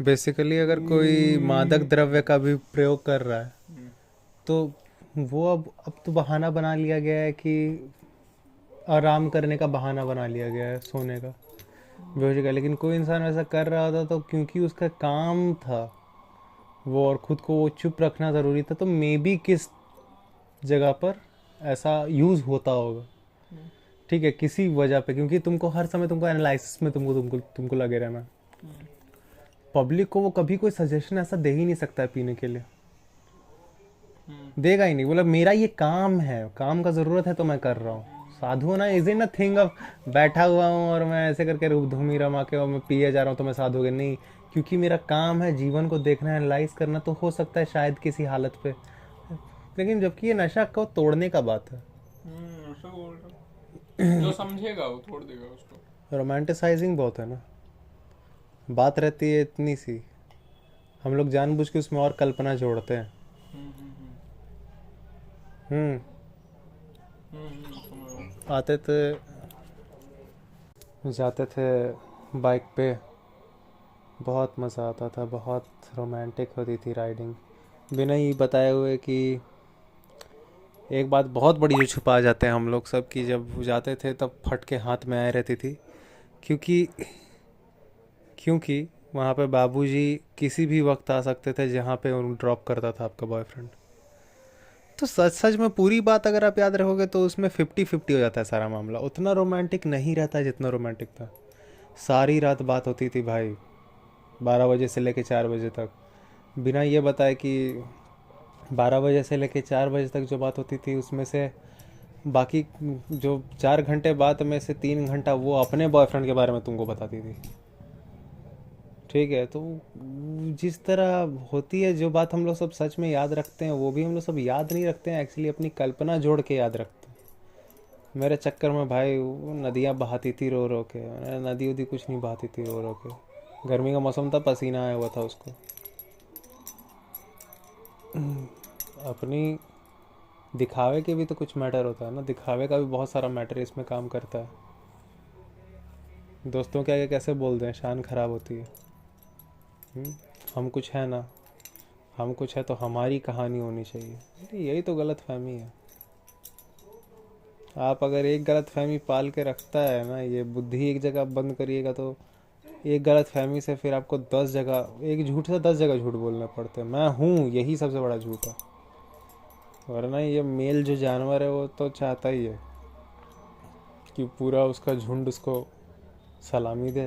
Basically अगर कोई मादक द्रव्य का भी प्रयोग कर रहा है तो वो अब तो बहाना बना लिया गया है कि आराम करने का बहाना बना लिया गया है, सोने का, बेहोशी का। लेकिन कोई इंसान वैसा कर रहा था तो क्योंकि उसका काम था वो और खुद को वो चुप रखना ज़रूरी था, तो मे बी किस जगह पर ऐसा यूज़ होता होगा। ठीक है, किसी वजह पे, क्योंकि तुमको हर समय तुमको एनालिसिस में तुमको तुमको तुमको लगे रहना। पब्लिक को वो कभी कोई सजेशन ऐसा दे ही नहीं सकता है पीने के लिए, देगा ही नहीं। बोला मेरा ये काम है, काम का ज़रूरत है तो मैं कर रहा हूँ। साधु होना is in a thing of बैठा हुआ हूँ और मैं ऐसे करके रूप धूमी रमा के और मैं पिए जा रहा हूँ तो मैं साधु हो गया, नहीं। क्योंकि मेरा काम है जीवन को देखना, एनालाइज करना, तो हो सकता है शायद किसी हालत पे। लेकिन जबकि ये नशा को तोड़ने का बात है। ऐसा बोल रहा, जो समझेगा वो तोड़ देगा उसको। रोमांटिसाइजिंग बहुत है ना, बात रहती है इतनी सी, हम लोग जानबूझ के उसमें और कल्पना जोड़ते हैं। हम्म। समझ रहा हूँ। आते थे, जाते थे बाइक पे, बहुत मज़ा आता था, बहुत रोमांटिक होती थी राइडिंग। बिना ही बताए हुए कि एक बात बहुत बड़ी जो छुपा जाते हैं हम लोग सब, कि जब जाते थे तब फट के हाथ में आए रहती थी। क्योंकि क्योंकि वहाँ पे बाबूजी किसी भी वक्त आ सकते थे जहाँ पे उन ड्रॉप करता था आपका बॉयफ्रेंड। तो सच सच में पूरी बात अगर आप याद रखोगे तो उसमें 50-50 हो जाता है सारा मामला। उतना रोमांटिक नहीं रहता है जितना रोमांटिक था। सारी रात बात होती थी भाई, 12 बजे से लेके 4 बजे तक, बिना ये बताए कि 12 बजे से लेके 4 बजे तक जो बात होती थी उसमें से बाकी जो 4 घंटे बात में से 3 घंटा वो अपने बॉयफ्रेंड के बारे में तुमको बताती थी। ठीक है, तो जिस तरह होती है जो बात हम लोग सब सच में याद रखते हैं वो भी हम लोग सब याद नहीं रखते हैं, एक्चुअली अपनी कल्पना जोड़ के याद रखते हैं। मेरे चक्कर में भाई वो नदियाँ बहाती थी रो रो के, नदी उदी कुछ नहीं बहाती थी रो रो के। गर्मी का मौसम था, पसीना आया हुआ था उसको। अपनी दिखावे के भी तो कुछ मैटर होता है ना, दिखावे का भी बहुत सारा मैटर इसमें काम करता है। दोस्तों के आगे कैसे बोल दें, शान खराब होती है। हम्म? हम कुछ है ना, हम कुछ है तो हमारी कहानी होनी चाहिए, अरे यही तो गलत फहमी है। आप अगर एक गलत फहमी पाल के रखता है ना, ये बुद्धि एक जगह बंद करिएगा तो एक गलत फहमी से फिर आपको 10 जगह, एक झूठ से 10 जगह झूठ बोलने पड़ते हैं। मैं हूँ, यही सबसे बड़ा झूठ है। वरना ये मेल जो जानवर है वो तो चाहता ही है कि पूरा उसका झुंड उसको सलामी दे।